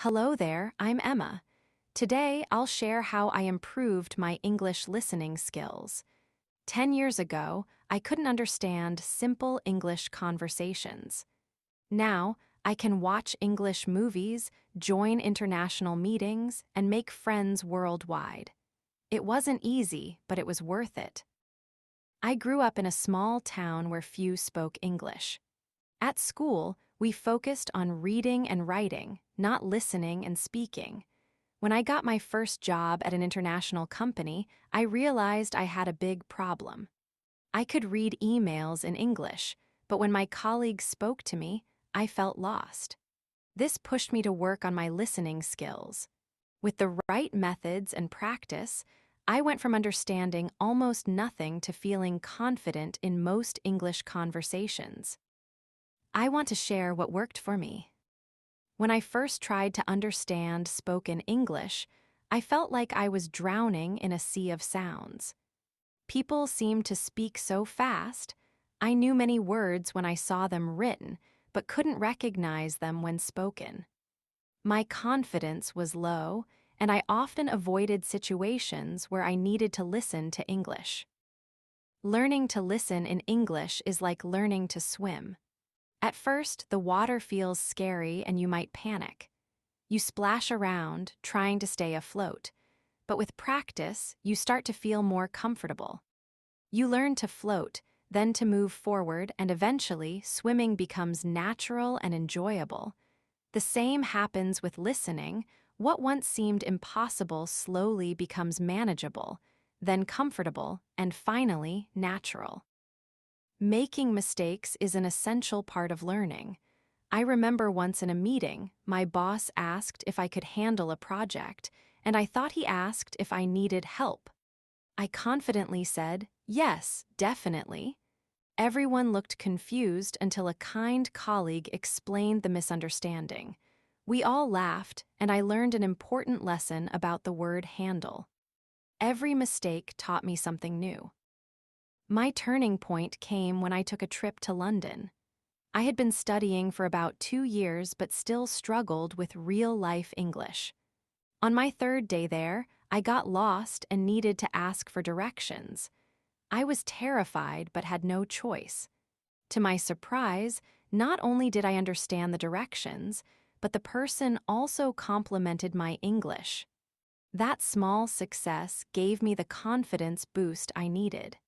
Hello there, I'm Emma. Today, I'll share how I improved my English listening skills. 10 years ago, I couldn't understand simple English conversations. Now, I can watch English movies, join international meetings, and make friends worldwide. It wasn't easy, but it was worth it. I grew up in a small town where few spoke English. At school, we focused on reading and writing, not listening and speaking. When I got my first job at an international company, I realized I had a big problem. I could read emails in English, but when my colleagues spoke to me, I felt lost. This pushed me to work on my listening skills. With the right methods and practice, I went from understanding almost nothing to feeling confident in most English conversations. I want to share what worked for me. When I first tried to understand spoken English, I felt like I was drowning in a sea of sounds. People seemed to speak so fast. I knew many words when I saw them written, but couldn't recognize them when spoken. My confidence was low, and I often avoided situations where I needed to listen to English. Learning to listen in English is like learning to swim. At first, the water feels scary and you might panic. You splash around, trying to stay afloat. But with practice, you start to feel more comfortable. You learn to float, then to move forward, and eventually, swimming becomes natural and enjoyable. The same happens with listening. What once seemed impossible slowly becomes manageable, then comfortable, and finally, natural. Making mistakes is an essential part of learning. I remember once in a meeting, my boss asked if I could handle a project, and I thought he asked if I needed help. I confidently said, "Yes, definitely." Everyone looked confused until a kind colleague explained the misunderstanding. We all laughed, and I learned an important lesson about the word handle. Every mistake taught me something new. My turning point came when I took a trip to London. I had been studying for about 2 years but still struggled with real-life English. On my third day there, I got lost and needed to ask for directions. I was terrified but had no choice. To my surprise, not only did I understand the directions, but the person also complimented my English. That small success gave me the confidence boost I needed.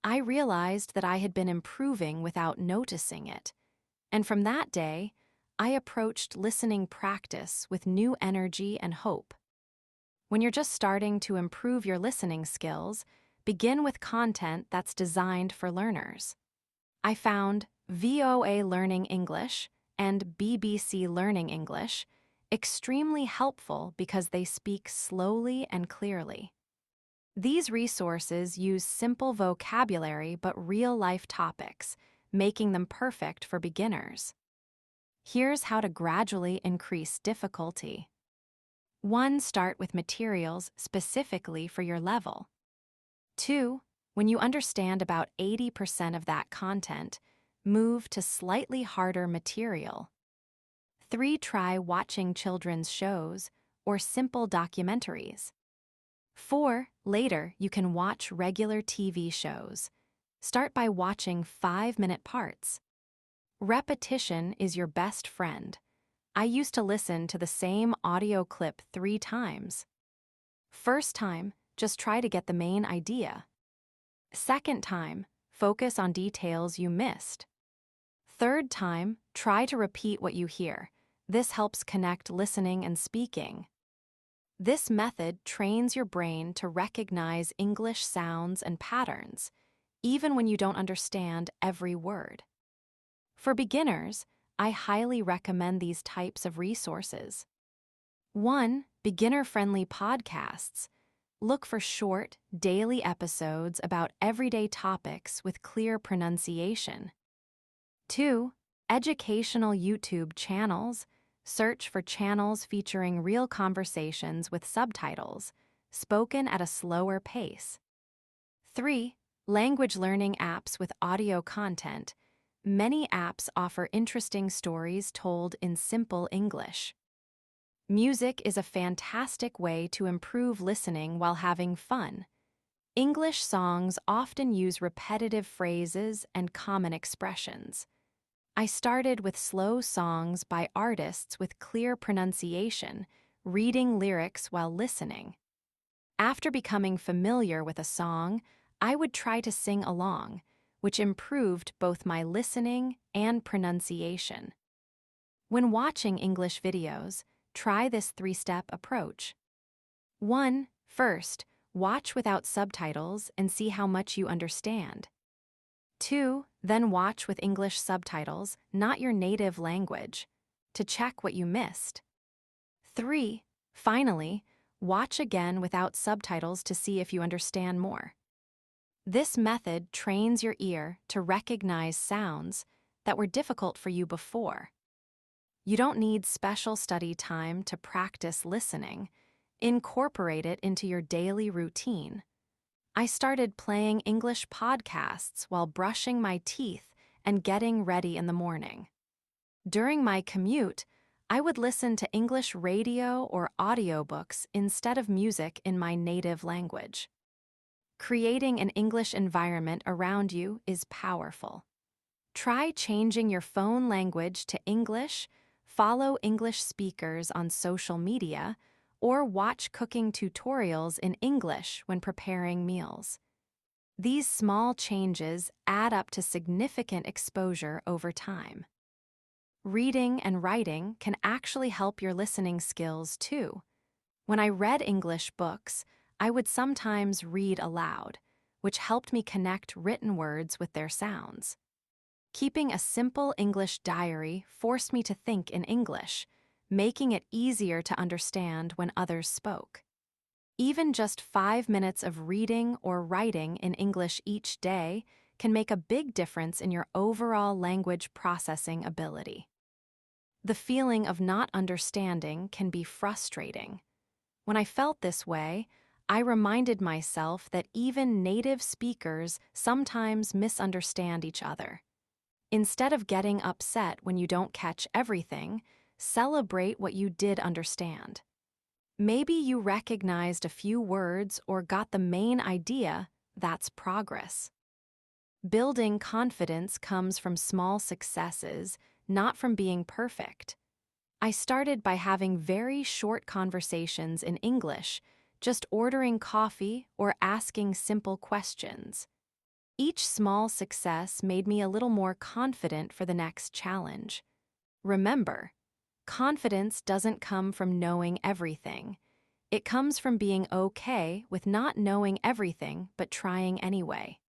I realized that I had been improving without noticing it, and from that day, I approached listening practice with new energy and hope. When you're just starting to improve your listening skills, begin with content that's designed for learners. I found VOA Learning English and BBC Learning English extremely helpful because they speak slowly and clearly. These resources use simple vocabulary but real-life topics, making them perfect for beginners. Here's how to gradually increase difficulty. 1. Start with materials specifically for your level. 2. When you understand about 80% of that content, move to slightly harder material. 3. Try watching children's shows or simple documentaries. 4. Later, you can watch regular TV shows. Start by watching 5-minute parts. Repetition is your best friend. I used to listen to the same audio clip 3 times. First time, just try to get the main idea. Second time, focus on details you missed. Third time, try to repeat what you hear. This helps connect listening and speaking. This method trains your brain to recognize English sounds and patterns, even when you don't understand every word. For beginners, I highly recommend these types of resources. 1. Beginner-friendly podcasts. Look for short, daily episodes about everyday topics with clear pronunciation. 2. Educational YouTube channels. Search for channels featuring real conversations with subtitles, spoken at a slower pace. 3. Language learning apps with audio content. Many apps offer interesting stories told in simple English. Music is a fantastic way to improve listening while having fun. English songs often use repetitive phrases and common expressions. I started with slow songs by artists with clear pronunciation, reading lyrics while listening. After becoming familiar with a song, I would try to sing along, which improved both my listening and pronunciation. When watching English videos, try this three-step approach. 1. First, watch without subtitles and see how much you understand. 2. Then watch with English subtitles, not your native language, to check what you missed. 3. Finally, watch again without subtitles to see if you understand more. This method trains your ear to recognize sounds that were difficult for you before. You don't need special study time to practice listening. Incorporate it into your daily routine. I started playing English podcasts while brushing my teeth and getting ready in the morning. During my commute, I would listen to English radio or audiobooks instead of music in my native language. Creating an English environment around you is powerful. Try changing your phone language to English, follow English speakers on social media, or watch cooking tutorials in English when preparing meals. These small changes add up to significant exposure over time. Reading and writing can actually help your listening skills too. When I read English books, I would sometimes read aloud, which helped me connect written words with their sounds. Keeping a simple English diary forced me to think in English, making it easier to understand when others spoke. Even just 5 minutes of reading or writing in English each day can make a big difference in your overall language processing ability. The feeling of not understanding can be frustrating. When I felt this way, I reminded myself that even native speakers sometimes misunderstand each other. Instead of getting upset when you don't catch everything, celebrate what you did understand. Maybe you recognized a few words or got the main idea. That's progress. Building confidence comes from small successes, not from being perfect. I started by having very short conversations in English, just ordering coffee or asking simple questions. Each small success made me a little more confident for the next challenge. Remember, confidence doesn't come from knowing everything. It comes from being okay with not knowing everything but trying anyway.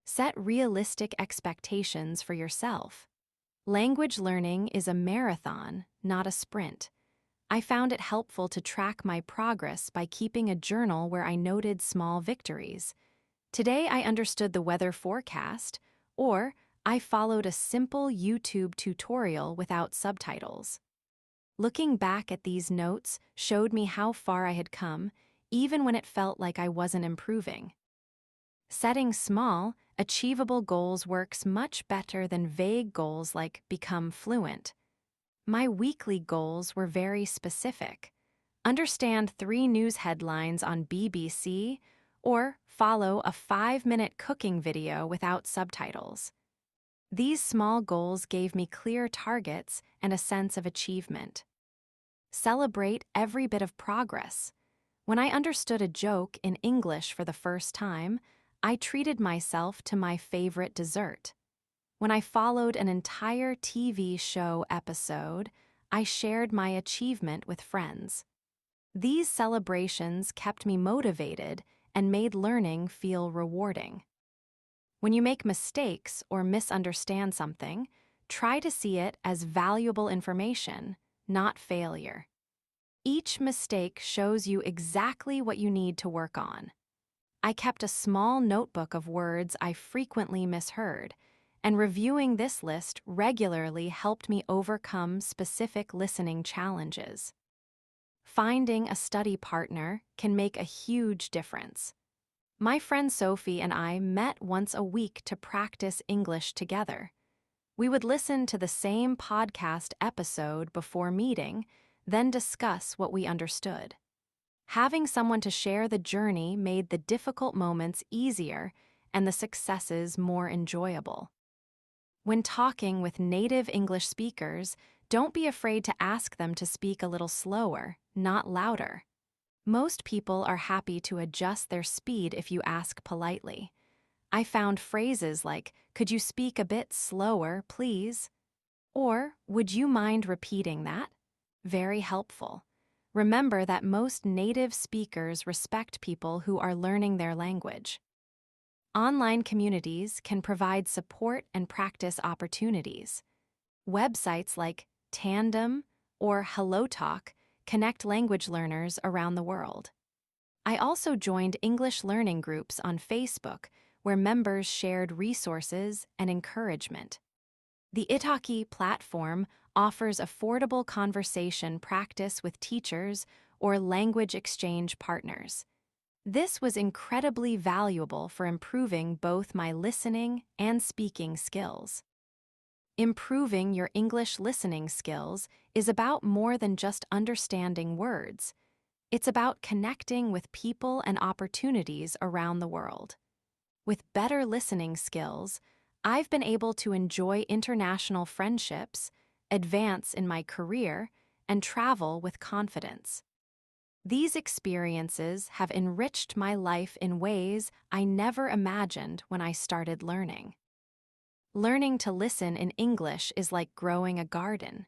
Set realistic expectations for yourself. Language learning is a marathon, not a sprint. I found it helpful to track my progress by keeping a journal where I noted small victories. Today I understood the weather forecast, or I followed a simple YouTube tutorial without subtitles. Looking back at these notes showed me how far I had come, even when it felt like I wasn't improving. Setting small, achievable goals works much better than vague goals like become fluent. My weekly goals were very specific. Understand 3 news headlines on BBC, or follow a 5-minute cooking video without subtitles. These small goals gave me clear targets and a sense of achievement. Celebrate every bit of progress. When I understood a joke in English for the first time, I treated myself to my favorite dessert. When I followed an entire TV show episode, I shared my achievement with friends. These celebrations kept me motivated and made learning feel rewarding. When you make mistakes or misunderstand something, try to see it as valuable information, not failure. Each mistake shows you exactly what you need to work on. I kept a small notebook of words I frequently misheard, and reviewing this list regularly helped me overcome specific listening challenges. Finding a study partner can make a huge difference. My friend Sophie and I met once a week to practice English together. We would listen to the same podcast episode before meeting, then discuss what we understood. Having someone to share the journey made the difficult moments easier and the successes more enjoyable. When talking with native English speakers, don't be afraid to ask them to speak a little slower, not louder. Most people are happy to adjust their speed if you ask politely. I found phrases like, "Could you speak a bit slower, please?" Or, "Would you mind repeating that?" Very helpful. Remember that most native speakers respect people who are learning their language. Online communities can provide support and practice opportunities. Websites like Tandem or HelloTalk connect language learners around the world. I also joined English learning groups on Facebook where members shared resources and encouragement. The Italki platform offers affordable conversation practice with teachers or language exchange partners. This was incredibly valuable for improving both my listening and speaking skills. Improving your English listening skills is about more than just understanding words. It's about connecting with people and opportunities around the world. With better listening skills, I've been able to enjoy international friendships, advance in my career, and travel with confidence. These experiences have enriched my life in ways I never imagined when I started learning. Learning to listen in English is like growing a garden.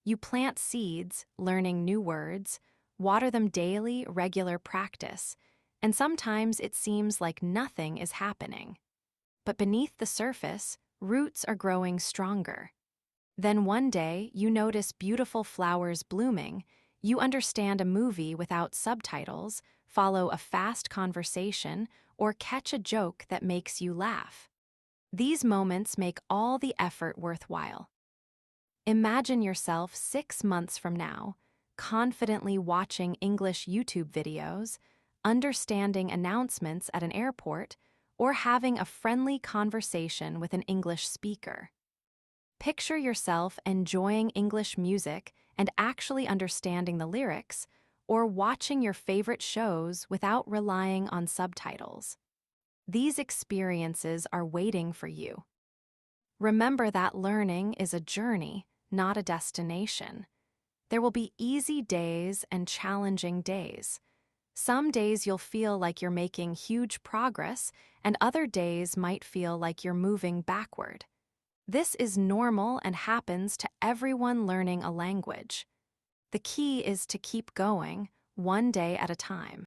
You plant seeds, learning new words, water them daily, regular practice, and sometimes it seems like nothing is happening. But beneath the surface, roots are growing stronger. Then one day, you notice beautiful flowers blooming, you understand a movie without subtitles, follow a fast conversation, or catch a joke that makes you laugh. These moments make all the effort worthwhile. Imagine yourself 6 months from now, confidently watching English YouTube videos, understanding announcements at an airport, or having a friendly conversation with an English speaker. Picture yourself enjoying English music and actually understanding the lyrics, or watching your favorite shows without relying on subtitles. These experiences are waiting for you. Remember that learning is a journey, not a destination. There will be easy days and challenging days. Some days you'll feel like you're making huge progress, and other days might feel like you're moving backward. This is normal and happens to everyone learning a language. The key is to keep going, one day at a time.